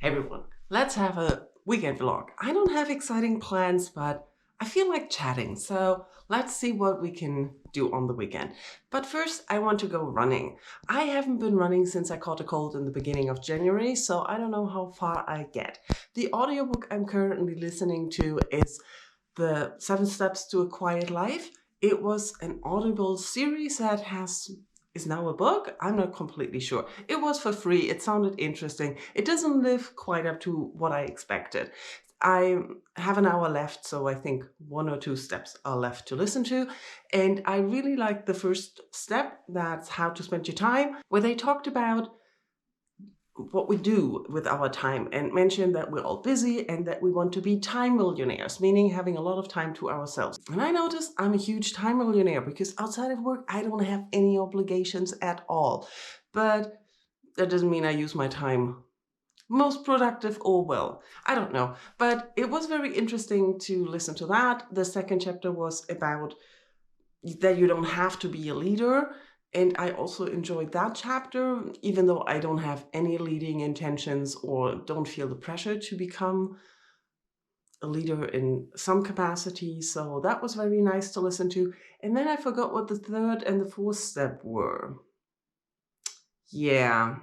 Hey everyone, let's have a weekend vlog. I don't have exciting plans, but I feel like chatting, so let's see what we can do on the weekend. But first, I want to go running. I haven't been running since I caught a cold in the beginning of January, so I don't know how far I get. The audiobook I'm currently listening to is The 7 Steps to a Quiet Life. It was an Audible series that is now a book. I'm not completely sure. It was for free. It sounded interesting. It doesn't live quite up to what I expected. I have an hour left, so I think 1 or 2 steps are left to listen to. And I really like the first step, that's how to spend your time, where they talked about what we do with our time and mentioned that we're all busy and that we want to be time millionaires, meaning having a lot of time to ourselves. And I noticed I'm a huge time millionaire because outside of work, I don't have any obligations at all. But that doesn't mean I use my time most productive or well. I don't know. But it was very interesting to listen to that. The second chapter was about that you don't have to be a leader. And I also enjoyed that chapter, even though I don't have any leading intentions or don't feel the pressure to become a leader in some capacity. So that was very nice to listen to. And then I forgot what the third and the fourth step were. Yeah,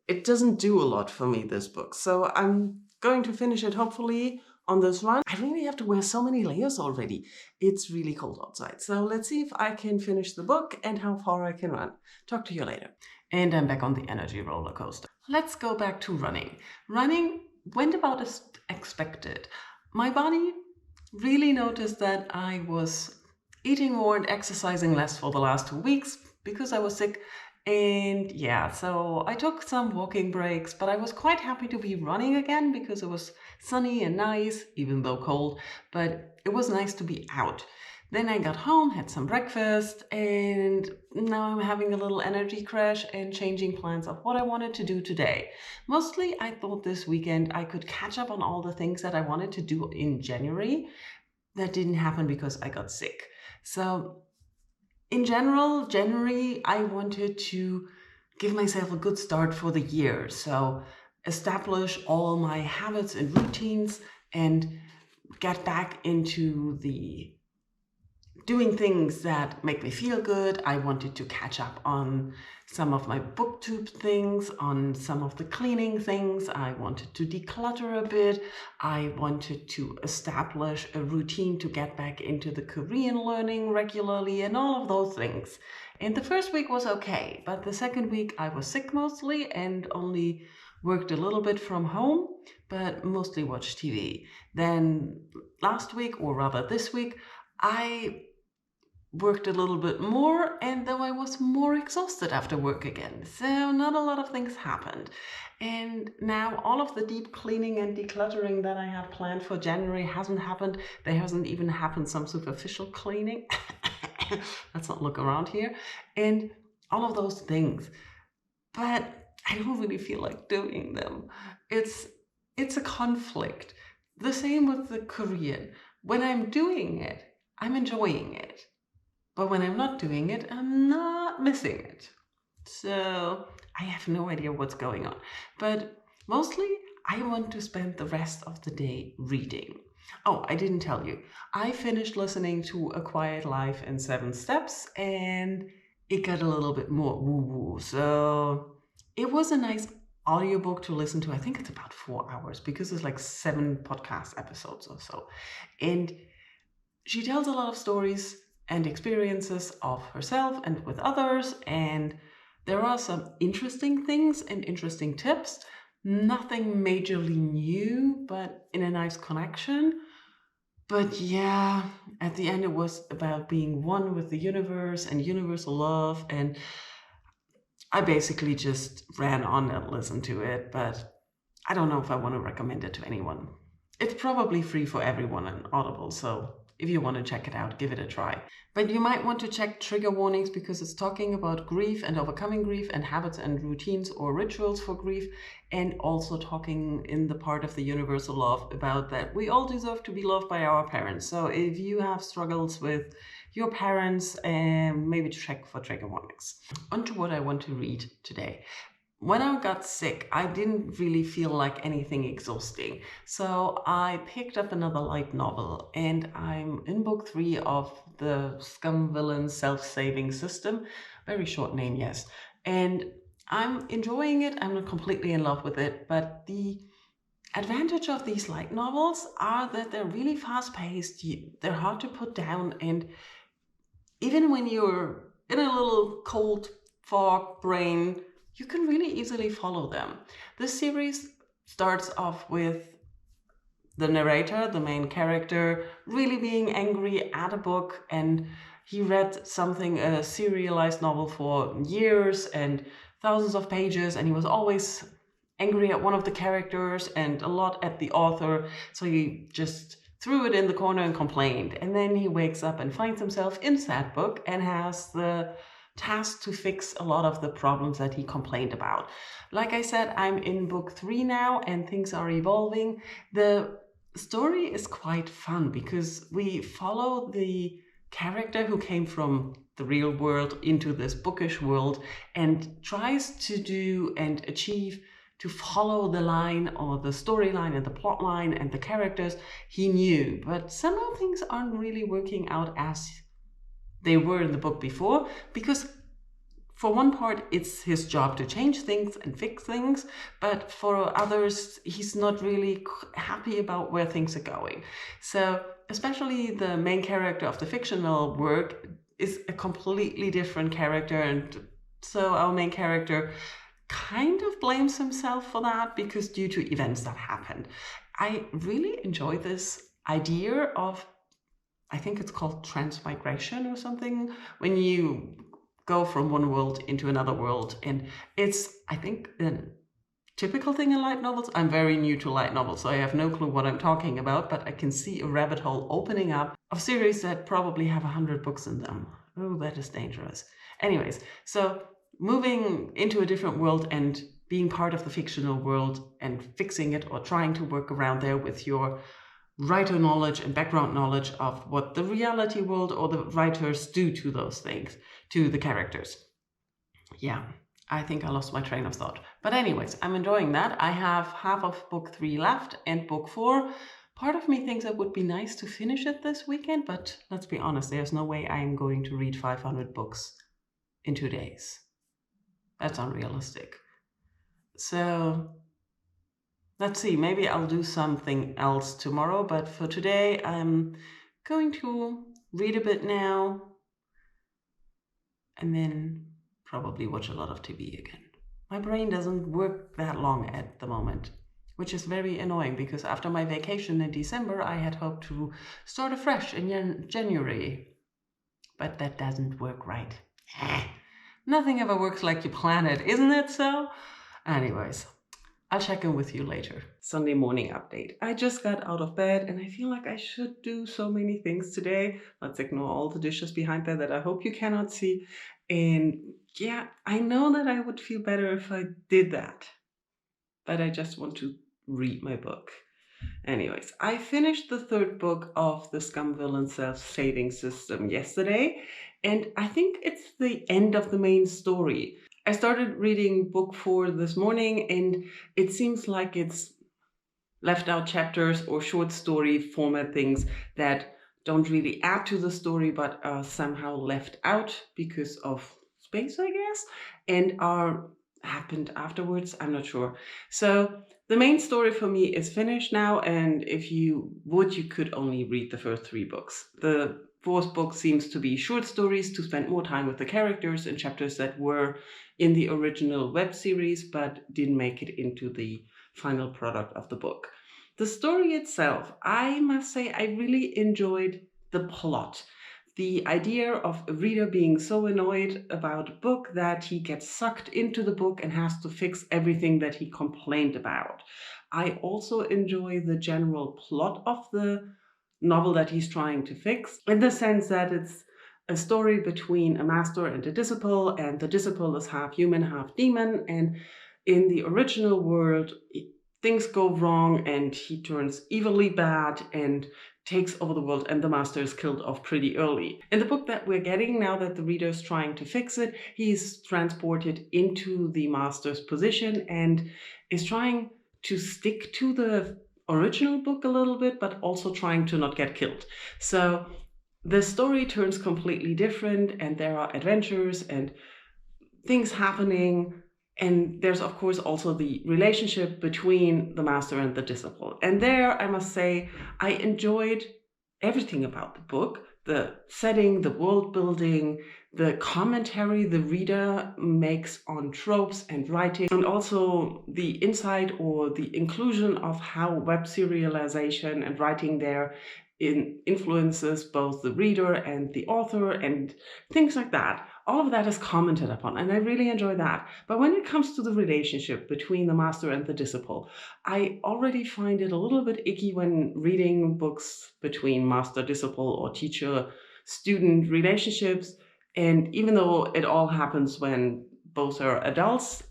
it doesn't do a lot for me, this book. So I'm going to finish it hopefully on this run. I really have to wear so many layers already. It's really cold outside. So let's see if I can finish the book and how far I can run. Talk to you later. And I'm back on the energy roller coaster. Let's go back to running. Running went about as expected. My body really noticed that I was eating more and exercising less for the last 2 weeks because I was sick. And yeah, so I took some walking breaks, but I was quite happy to be running again because it was sunny and nice, even though cold, but it was nice to be out. Then I got home, had some breakfast, and now I'm having a little energy crash and changing plans of what I wanted to do today. Mostly I thought this weekend I could catch up on all the things that I wanted to do in January. That didn't happen because I got sick. So in general, January, I wanted to give myself a good start for the year. So establish all my habits and routines and get back into the doing things that make me feel good. I wanted to catch up on some of my booktube things, on some of the cleaning things. I wanted to declutter a bit. I wanted to establish a routine to get back into the Korean learning regularly and all of those things. And the first week was okay, but the second week I was sick mostly and only worked a little bit from home, but mostly watched TV. Then last week, or rather this week, I worked a little bit more, and though I was more exhausted after work again. So not a lot of things happened. And now all of the deep cleaning and decluttering that I had planned for January hasn't happened. There hasn't even happened some superficial cleaning. Let's not look around here. And all of those things. But I don't really feel like doing them. It's a conflict. The same with the Korean. When I'm doing it, I'm enjoying it. But when I'm not doing it, I'm not missing it. So I have no idea what's going on. But mostly, I want to spend the rest of the day reading. Oh, I didn't tell you. I finished listening to A Quiet Life in 7 Steps, and it got a little bit more woo-woo. So it was a nice audiobook to listen to. I think it's about 4 hours because it's like 7 podcast episodes or so. And she tells a lot of stories and experiences of herself and with others, and there are some interesting things and interesting tips. Nothing majorly new, but in a nice connection. But yeah, at the end it was about being one with the universe and universal love, and I basically just ran on and listened to it, but I don't know if I want to recommend it to anyone. It's probably free for everyone on Audible, so if you want to check it out, give it a try. But you might want to check trigger warnings because it's talking about grief and overcoming grief and habits and routines or rituals for grief, and also talking in the part of the universal love about that we all deserve to be loved by our parents. So if you have struggles with your parents, maybe check for trigger warnings. On to what I want to read today. when I got sick, I didn't really feel like anything exhausting. So I picked up another light novel, and I'm in book 3 of the Scum villain self-saving system. Very short name, yes. And I'm enjoying it. I'm not completely in love with it, but the advantage of these light novels are that they're really fast-paced. They're hard to put down, and even when you're in a little cold fog brain, you can really easily follow them. This series starts off with the narrator, the main character, really being angry at a book, and he read something, a serialized novel for years and thousands of pages, and he was always angry at one of the characters and a lot at the author, so he just threw it in the corner and complained. And then he wakes up and finds himself in that book and has the task to fix a lot of the problems that he complained about. Like I said, I'm in book 3 now and things are evolving. The story is quite fun because we follow the character who came from the real world into this bookish world and tries to do and achieve to follow the line or the storyline and the plot line and the characters he knew. But somehow things aren't really working out as they were in the book before, because for one part, it's his job to change things and fix things, but for others, he's not really happy about where things are going. So especially the main character of the fictional work is a completely different character, and so our main character kind of blames himself for that because due to events that happened. I really enjoy this idea of, I think it's called transmigration or something, when you go from one world into another world. And it's, I think, a typical thing in light novels. I'm very new to light novels, so I have no clue what I'm talking about, but I can see a rabbit hole opening up of series that probably have 100 books in them. Oh, that is dangerous. Anyways, so moving into a different world and being part of the fictional world and fixing it or trying to work around there with your writer knowledge and background knowledge of what the reality world or the writers do to those things, to the characters. Yeah, I think I lost my train of thought. But anyways, I'm enjoying that. I have half of book 3 left and book 4. Part of me thinks it would be nice to finish it this weekend, but let's be honest, there's no way I'm going to read 500 books in 2 days. That's unrealistic. So let's see, maybe I'll do something else tomorrow, but for today I'm going to read a bit now and then probably watch a lot of TV again. My brain doesn't work that long at the moment, which is very annoying because after my vacation in December, I had hoped to start afresh in January, but that doesn't work right. Nothing ever works like you plan it, isn't it so? Anyways, I'll check in with you later. Sunday morning update. I just got out of bed and I feel like I should do so many things today. Let's ignore all the dishes behind there that I hope you cannot see. And yeah, I know that I would feel better if I did that, but I just want to read my book. Anyways, I finished the 3rd book of the Scum villain self-saving system yesterday, and I think it's the end of the main story. I started reading book 4 this morning, and it seems like it's left out chapters or short story format things that don't really add to the story, but are somehow left out because of space, I guess, and are happened afterwards. I'm not sure. So the main story for me is finished now, and if you would, you could only read the first 3 books. The 4th book seems to be short stories to spend more time with the characters and chapters that were in the original web series but didn't make it into the final product of the book. The story itself, I must say, I really enjoyed the plot. The idea of a reader being so annoyed about a book that he gets sucked into the book and has to fix everything that he complained about. I also enjoy the general plot of the novel that he's trying to fix, in the sense that it's a story between a master and a disciple, and the disciple is half human, half demon, and in the original world, things go wrong and he turns evilly bad, and takes over the world and the master is killed off pretty early. In the book that we're getting, now that the reader is trying to fix it, he's transported into the master's position and is trying to stick to the original book a little bit, but also trying to not get killed. So the story turns completely different, and there are adventures and things happening. And there's, of course, also the relationship between the master and the disciple. And there, I must say, I enjoyed everything about the book. The setting, the world building, the commentary the reader makes on tropes and writing, and also the insight or the inclusion of how web serialization and writing there influences both the reader and the author and things like that. All of that is commented upon, and I really enjoy that. But when it comes to the relationship between the master and the disciple, I already find it a little bit icky when reading books between master-disciple or teacher-student relationships. And even though it all happens when both are adults,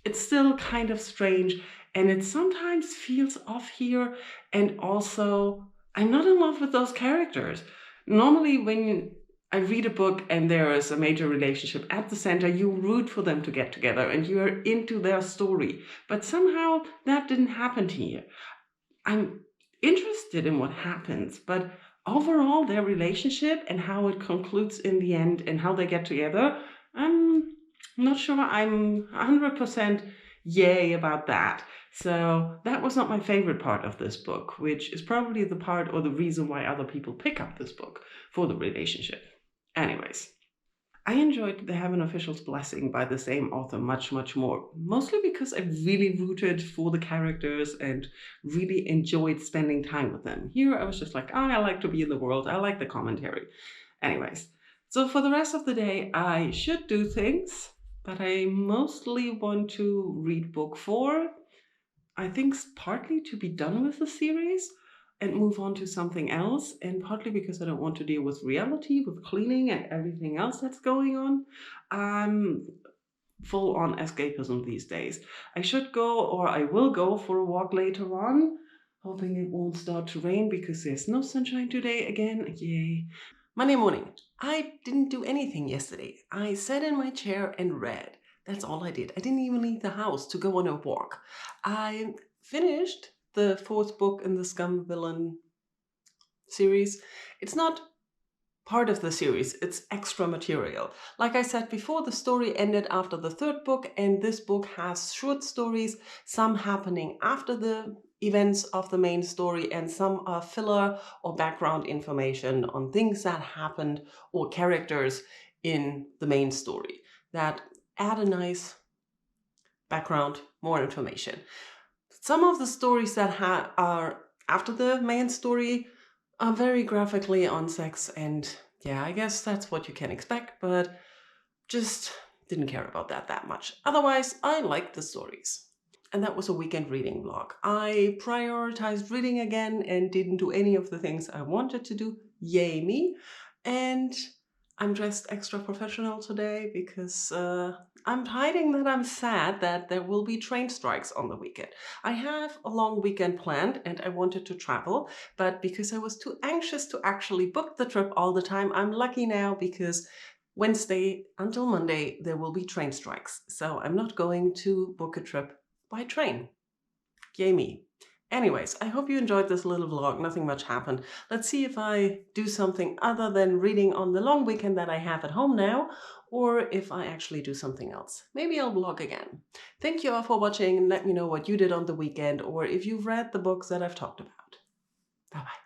it's still kind of strange, and it sometimes feels off here. And also, I'm not in love with those characters. Normally, when I read a book and there is a major relationship at the center, you root for them to get together and you're into their story. But somehow that didn't happen here. I'm interested in what happens, but overall their relationship and how it concludes in the end and how they get together, I'm not sure I'm 100% yay about that. So that was not my favorite part of this book, which is probably the part or the reason why other people pick up this book for the relationship. Anyways, I enjoyed The Heaven Official's Blessing by the same author much, much more. Mostly because I really rooted for the characters and really enjoyed spending time with them. Here I was just like, I like to be in the world. I like the commentary. Anyways, so for the rest of the day, I should do things, but I mostly want to read book 4. I think partly to be done with the series and move on to something else, and partly because I don't want to deal with reality, with cleaning and everything else that's going on. I'm full on escapism these days. I should go, or I will go for a walk later on, hoping it won't start to rain because there's no sunshine today again. Yay. Monday morning. I didn't do anything yesterday. I sat in my chair and read. That's all I did. I didn't even leave the house to go on a walk. I finished the 4th book in the Scum villain series. It's not part of the series, it's extra material. Like I said before, the story ended after the 3rd book, and this book has short stories, some happening after the events of the main story, and some are filler or background information on things that happened or characters in the main story that add a nice background, more information. Some of the stories that are after the main story are very graphically on sex, and yeah, I guess that's what you can expect, but just didn't care about that much. Otherwise, I liked the stories. And that was a weekend reading vlog. I prioritized reading again and didn't do any of the things I wanted to do. Yay me. And I'm dressed extra professional today because I'm hiding that I'm sad that there will be train strikes on the weekend. I have a long weekend planned and I wanted to travel, but because I was too anxious to actually book the trip all the time, I'm lucky now because Wednesday until Monday there will be train strikes. So I'm not going to book a trip by train. Yay me. Anyways, I hope you enjoyed this little vlog. Nothing much happened. Let's see if I do something other than reading on the long weekend that I have at home now, or if I actually do something else. Maybe I'll vlog again. Thank you all for watching, and let me know what you did on the weekend, or if you've read the books that I've talked about. Bye-bye.